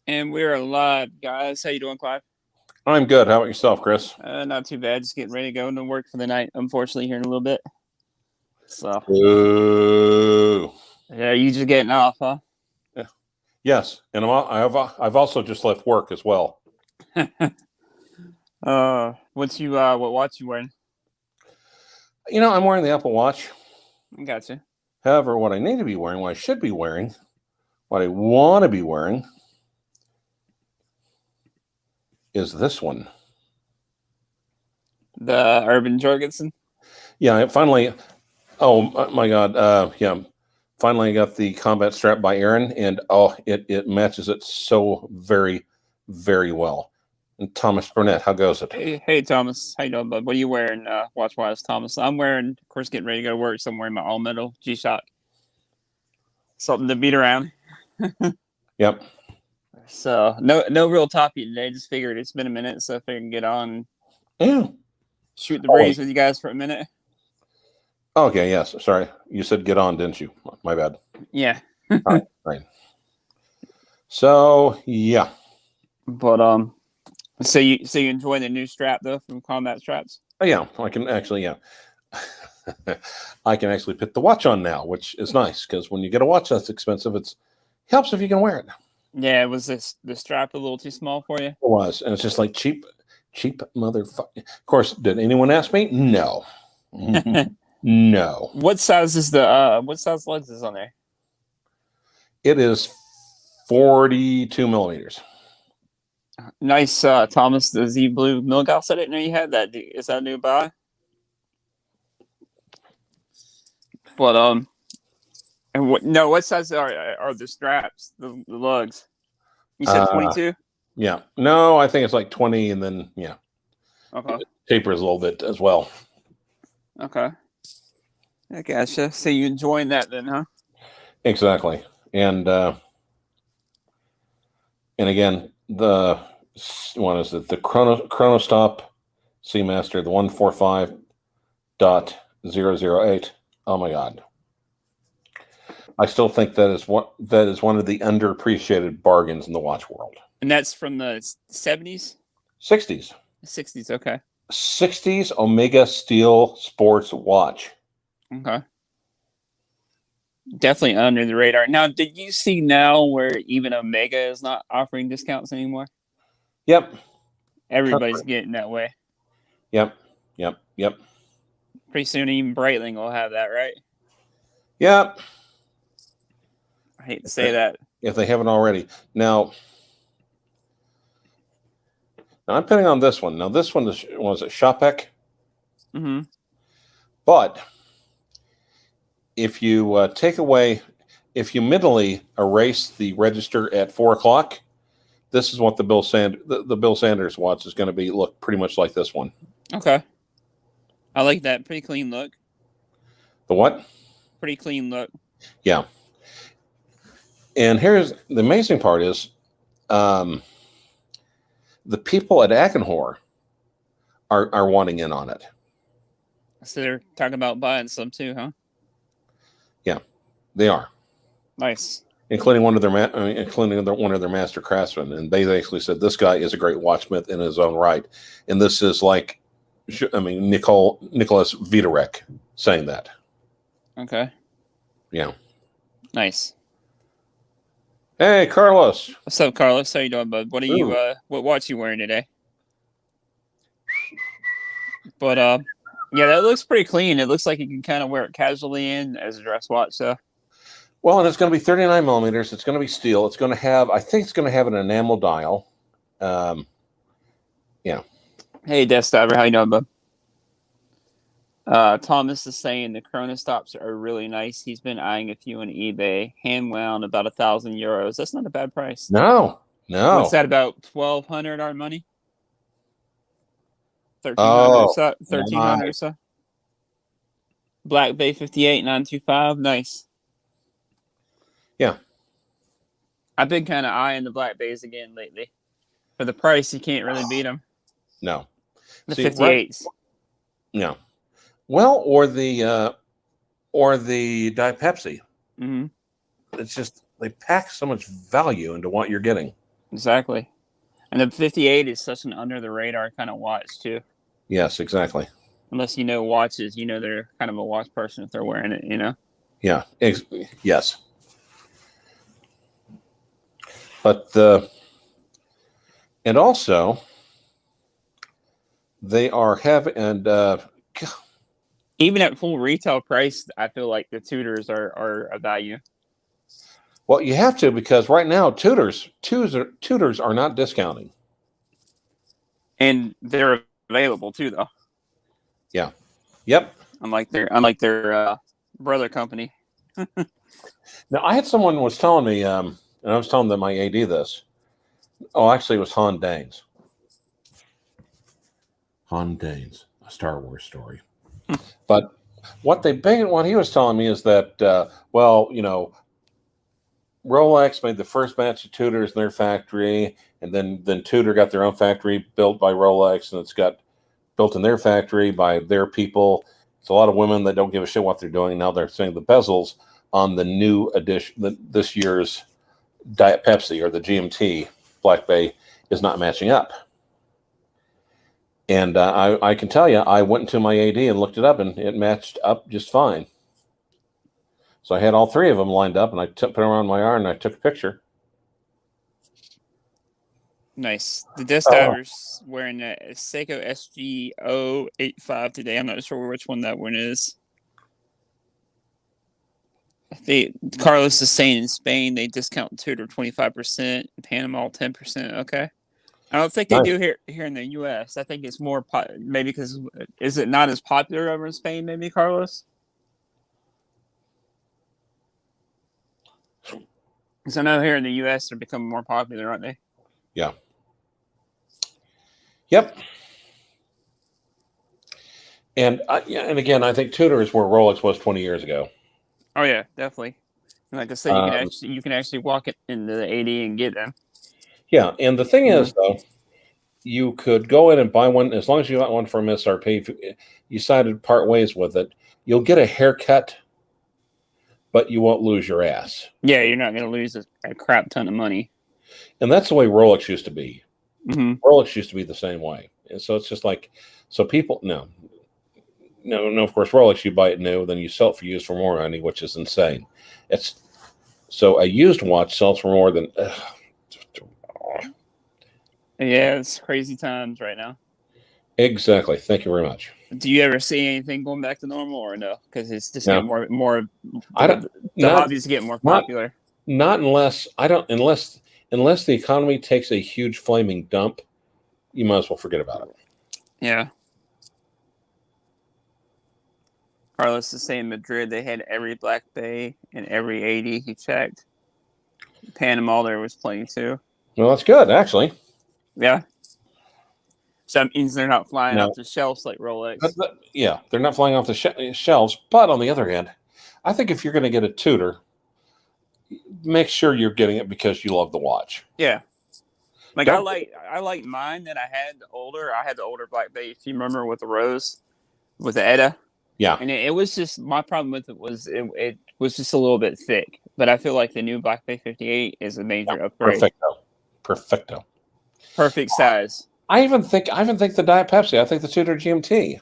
And we're live, guys. How you doing, Clive? I'm good. How about yourself, Chris? Not too bad. Just getting ready to go into work for the night. Unfortunately, here in a little bit. So, Ooh. yeah, you just getting off, huh? Yeah. Yes, and I've also just left work as well. What watch you wearing? I'm wearing the Apple Watch. Gotcha. However, what I need to be wearing, what I should be wearing, what I want to be wearing is this one. The Urban Jorgensen. Yeah, I finally. Oh my God. Yeah. Finally, I got the combat strap by Aaron, and it matches it so very, very well. And Thomas Burnett, how goes it? Hey, Thomas. How you doing, bud? What are you wearing? Watch wise, Thomas. I'm wearing, of course, getting ready to go to work. So I'm wearing my all metal G-Shock. Something to beat around. Yep. So no real topic today. Just figured it's been a minute, so I figured I can get on, Yeah. shoot the Oh, breeze with you guys for a minute. okay. Yes. Sorry, you said get on, didn't you? My bad. Yeah. All right. Right. So yeah. But you enjoy the new strap though from Combat Straps? Oh, yeah. I can actually. Yeah. I can actually put the watch on now, which is nice because when you get a watch that's expensive, it helps if you can wear it. Yeah, was the strap a little too small for you? It was, and it's just like cheap motherfucker. Of course, did anyone ask me? No. No. What size legs is on there? It is 42 millimeters. Nice, Thomas. The Z Blue Milgauss. I didn't know you had that. Is that a new buy? But and what size are the straps? The lugs? You said Uh, 22. yeah. No, I think it's like 20, and then yeah, Okay. it tapers a little bit as well. Okay. I gotcha. So you enjoying that then, huh? Exactly. And again, the one is it the Chronostop Seamaster, the 145.008. Oh my God. I still think that is one of the underappreciated bargains in the watch world. And that's from the 70s, 60s. 60s. Okay. 60s Omega Steel Sports watch. Okay. Definitely under the radar. Now, did you see now where even Omega is not offering discounts anymore? Yep. Everybody's getting that way. Yep. Yep. Yep. Pretty soon, even Breitling will have that, right? Yep. I hate to say that. If they haven't already. Now I'm putting on this one. Now this one was a Shopek. Mm-hmm. But if you if you mentally erase the register at 4 o'clock, this is what the Bill Sanders watch is going to look pretty much like this one. Okay. I like that. Pretty clean look. The what? Pretty clean look. Yeah. And here's the amazing part is, the people at Akenhor are wanting in on it. So they're talking about buying some too, huh? Yeah, they are. Nice. Including one of their master craftsmen, and they actually said this guy is a great watchsmith in his own right, and this is like, Nicholas Vidarek saying that. Okay. Yeah. Nice. Hey, Carlos. What's up, Carlos? How you doing, bud? What watch you wearing today? But yeah, that looks pretty clean. It looks like you can kind of wear it casually in as a dress watch. So. Well, and it's going to be 39 millimeters. It's going to be steel. It's going to have, I think it's going to have an enamel dial. Yeah. Hey, Death Diver. How you doing, bud? Thomas is saying the Chronostops are really nice. He's been eyeing a few on eBay, hand wound about €1,000. That's not a bad price. No. What's that, about 1,200 our money? 1,300 or so. Black Bay 58,925. Nice. Yeah. I've been kind of eyeing the Black Bays again lately. For the price, you can't really beat them. No. The 58s. No. Well, or the Diet Pepsi. Mm-hmm. It's just they pack so much value into what you're getting. Exactly. And the 58 is such an under the radar kind of watch too. Yes, exactly. Unless you know watches, you know they're kind of a watch person if they're wearing it. You know. Yeah. Yes. But the and also they are having and Even at full retail price, I feel like the Tudors are a value. well, you have to because right now tutors are not discounting. And they're available too, though. Yeah. Yep. Unlike their brother company. Now I had someone was telling me, and I was telling them my AD this. Oh, actually, it was Han Danes. Han Danes, a Star Wars story. But what he was telling me is that well, you know, Rolex made the first batch of Tudors in their factory, and then Tudor got their own factory built by Rolex, and it's got built in their factory by their people. It's a lot of women that don't give a shit what they're doing. Now they're saying the bezels on the new edition, this year's Diet Pepsi or the GMT Black Bay is not matching up. And I can tell you, I went into my AD and looked it up, and it matched up just fine. So I had all three of them lined up, and I put them around my arm, and I took a picture. Nice. The Death Divers wearing a Seiko SG085 today. I'm not sure which one that one is. Carlos is saying in Spain they discount Tudor 25%, Panama 10%. Okay. I don't think they do here in the U.S. I think it's more maybe because is it not as popular over in Spain? Maybe Carlos. Because I know here in the U.S. they're becoming more popular, aren't they? Yeah. Yep. And and again, I think Tudor is where Rolex was 20 years ago. Oh yeah, definitely. And like I said, you can actually walk it into the AD and get them. Yeah, and the thing is though, you could go in and buy one as long as you got one from MSRP. If you decided to part ways with it, you'll get a haircut, but you won't lose your ass. Yeah, you're not going to lose a crap ton of money. And that's the way Rolex used to be. Mm-hmm. Rolex used to be the same way. And so it's just like, so people, no, of course, Rolex, you buy it new, then you sell it for used for more money, which is insane. It's so a used watch sells for more than. Yeah, it's crazy times right now. Exactly. Thank you very much. Do you ever see anything going back to normal or no? Because it's just getting more. The hobbies getting more popular. Not unless unless the economy takes a huge flaming dump, you might as well forget about it. Yeah. Carlos is saying Madrid, they had every Black Bay and every 80 he checked. Panama, there was plenty too. Well, that's good, actually. Yeah. So that means they're not flying off the shelves like Rolex. Yeah, they're not flying off the shelves. But on the other hand, I think if you're going to get a Tudor, make sure you're getting it because you love the watch. Yeah. Like I like mine that I had older. I had the older Black Bay, if you remember, with the rose, with the Etta. Yeah. And it was just, my problem with it was it was just a little bit thick. But I feel like the new Black Bay 58 is a major upgrade. Perfecto. Perfect size. I even think the Diet Pepsi. I think the Tudor GMT,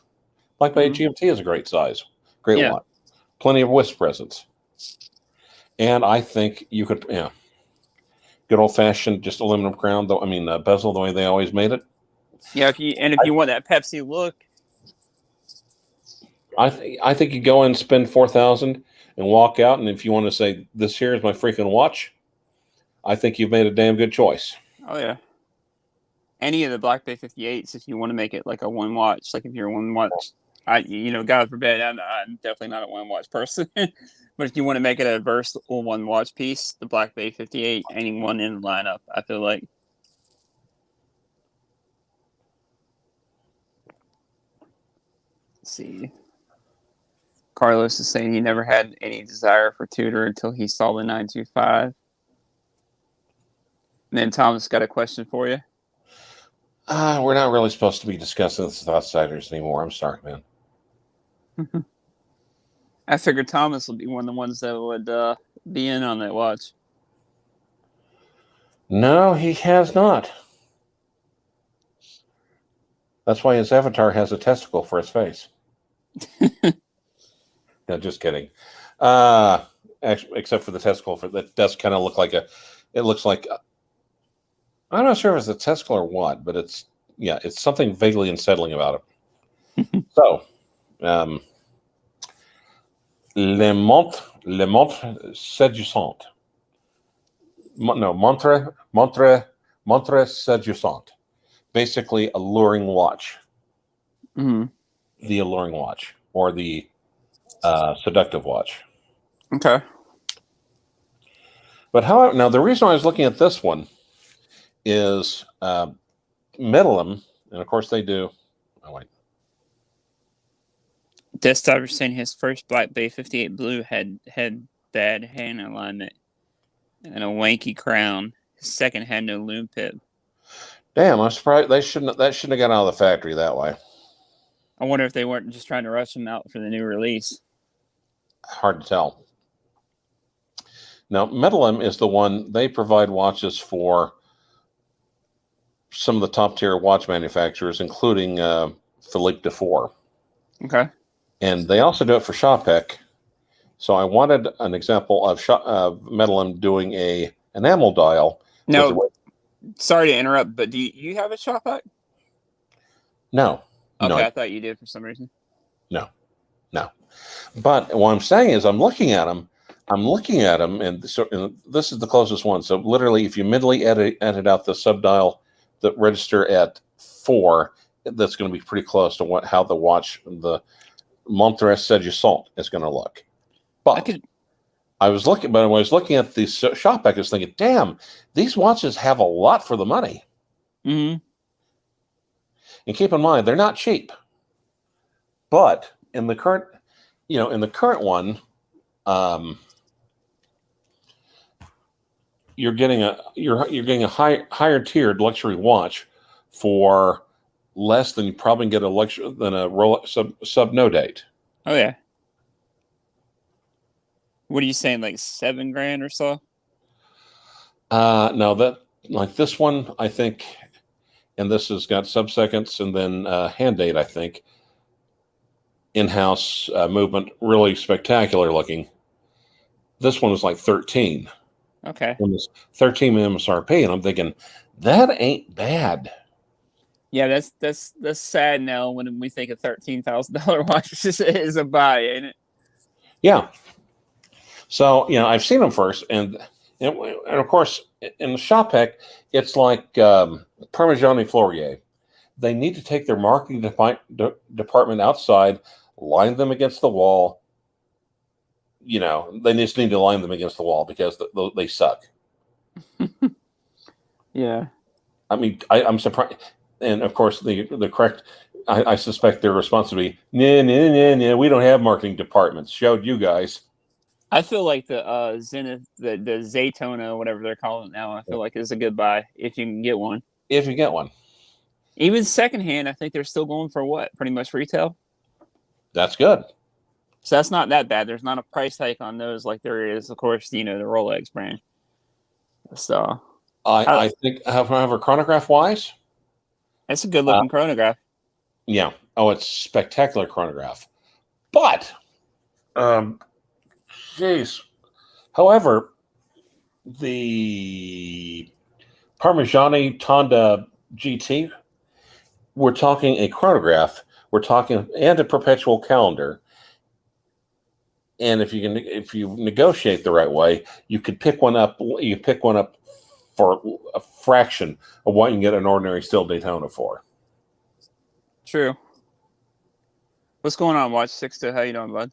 Black Bay GMT, is a great size, great watch, plenty of wrist presence, and I think you could, good old fashioned just aluminum crown. Though I mean bezel the way they always made it. Yeah, if you want that Pepsi look, I think you go in and spend $4,000 and walk out, and if you want to say this here is my freaking watch, I think you've made a damn good choice. Oh yeah. Any of the Black Bay 58s, if you want to make it like a one watch, like if you're a one watch, God forbid, I'm definitely not a one watch person. But if you want to make it a versatile one watch piece, the Black Bay 58, anyone in the lineup, I feel like. Let's see. Carlos is saying he never had any desire for Tudor until he saw the 925. And then Thomas got a question for you. We're not really supposed to be discussing this with outsiders anymore. I'm sorry, man. I figured Thomas would be one of the ones that would be in on that watch. No, he has not. That's why his avatar has a testicle for his face. No, just kidding. Actually, except for the testicle, that does kind of look like it looks like, I'm not sure if it's a testicle or what, but it's something vaguely unsettling about it. So, le montre séduisante. No, montre séduisante. Basically, alluring watch. Mm-hmm. The alluring watch, or the seductive watch. Okay. But now the reason I was looking at this one is Medellin, and of course they do. Oh wait. Desktop saying his first Black Bay 58 Blue had bad hand alignment and a wanky crown. His second had no loom pip. Damn, I'm surprised that shouldn't have gotten out of the factory that way. I wonder if they weren't just trying to rush them out for the new release. Hard to tell. Now, Medellin is the one, they provide watches for some of the top tier watch manufacturers, including Philippe Dufour. Okay. And they also do it for Chopek. So I wanted an example of Medellin doing a enamel dial. No, sorry to interrupt, but do you have a Chopek? No. Okay, no, I thought you did for some reason. No. But what I'm saying is I'm looking at them, and this is the closest one. So literally, if you mentally edit out the subdial, the register at 4, that's going to be pretty close to how the watch, the Montre Séduisante, is going to look. But when I was looking at the Chopek, I was thinking, damn, these watches have a lot for the money. Mm-hmm. And keep in mind, they're not cheap. But in the current one, you're getting a higher tiered luxury watch for less than you probably get a Rolex sub no date. Oh yeah. What are you saying, like $7,000 or so? No, that like this one, I think, and this has got sub-seconds and then hand date, I think. In-house movement, really spectacular looking. This one was like 13. Okay. It was 13 MSRP, and I'm thinking that ain't bad. Yeah, that's sad now when we think a $13,000 watch is a buy, ain't it? Yeah. So I've seen them first, and of course in the Chopek, it's like Parmigiani Fleurier. They need to take their marketing department outside, line them against the wall. They just need to line them against the wall because they suck. Yeah. I mean, I'm surprised. And of course, the correct, I suspect their response would be, nah, we don't have marketing departments. Showed you guys. I feel like the Zenith, the Zaytona, whatever they're calling it now, I feel like is a good buy if you can get one. If you get one. Even secondhand, I think they're still going for what? Pretty much retail? That's good. So that's not that bad. There's not a price hike on those like there is, of course, the Rolex brand. So I think, however, chronograph wise, it's a good looking chronograph. Yeah. Oh, it's spectacular chronograph. But, however, the Parmigiani Tonda GT, we're talking a chronograph, and a perpetual calendar. And if you negotiate the right way, you could pick one up. You pick one up for a fraction of what you can get an ordinary steel Daytona for. True. What's going on, Watch 60? How you doing, bud?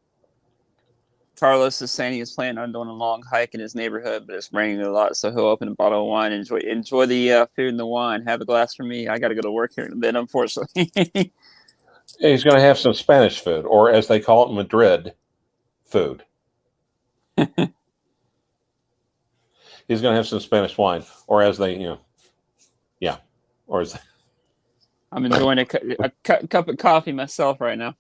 Carlos is saying he's planning on doing a long hike in his neighborhood, but it's raining a lot, so he'll open a bottle of wine and enjoy the food and the wine. Have a glass for me. I got to go to work here in a bit, unfortunately. He's going to have some Spanish food, or as they call it in Madrid, food. He's going to have some Spanish wine, or as they, or as they... I'm enjoying a cup of coffee myself right now.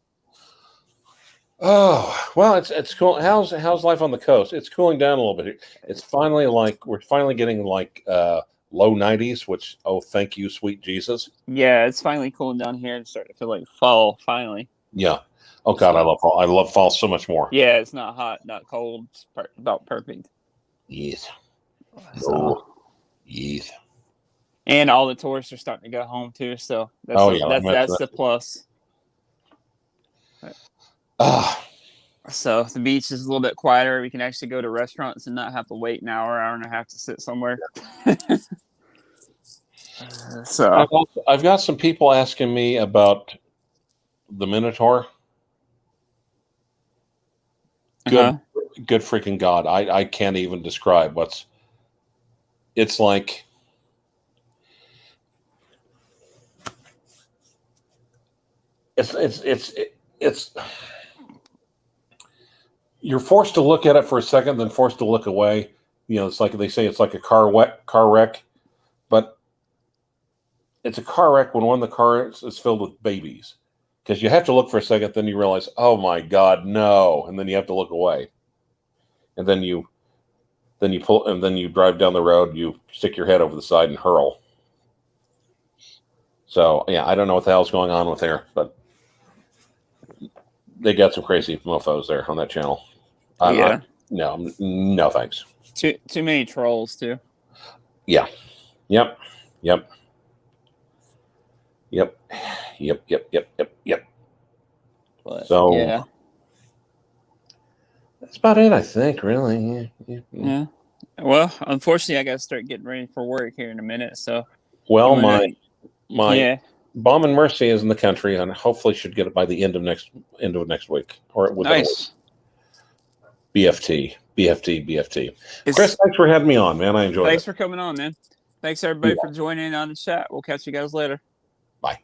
Oh, well, it's cool. How's life on the coast? It's cooling down a little bit. It's finally we're finally getting low 90s, which, oh, thank you, sweet Jesus. Yeah, it's finally cooling down here and starting to feel like fall. Finally. Yeah. Oh God, I love fall. I love fall so much more. Yeah, it's not hot, not cold. It's about perfect. Yes. So, Oh, yes. and all the tourists are starting to go home too. So that's that's the plus. So if the beach is a little bit quieter, we can actually go to restaurants and not have to wait an hour and a half to sit somewhere. So I've got some people asking me about the Minotaur. Good freaking God. I can't even describe it's like. It's you're forced to look at it for a second, then forced to look away. It's like they say it's like a car wreck, but it's a car wreck when one of the cars is filled with babies. Because you have to look for a second, then you realize, oh my God, no, and then you have to look away, and then you pull, and then you drive down the road, you stick your head over the side and hurl. So yeah, I don't know what the hell's going on with there, but they got some crazy mofos there on that channel. No thanks. Too many trolls too. Yeah. Yep. But, so yeah, that's about it, I think. Really. Yeah. Well, unfortunately, I got to start getting ready for work here in a minute. So, well, my Bomb and Mercy is in the country, and hopefully should get it by the end of next week, or within a week. BFT. Chris, thanks for having me on, man. I enjoyed it. Thanks for coming on, man. Thanks everybody for joining in on the chat. We'll catch you guys later. Bye.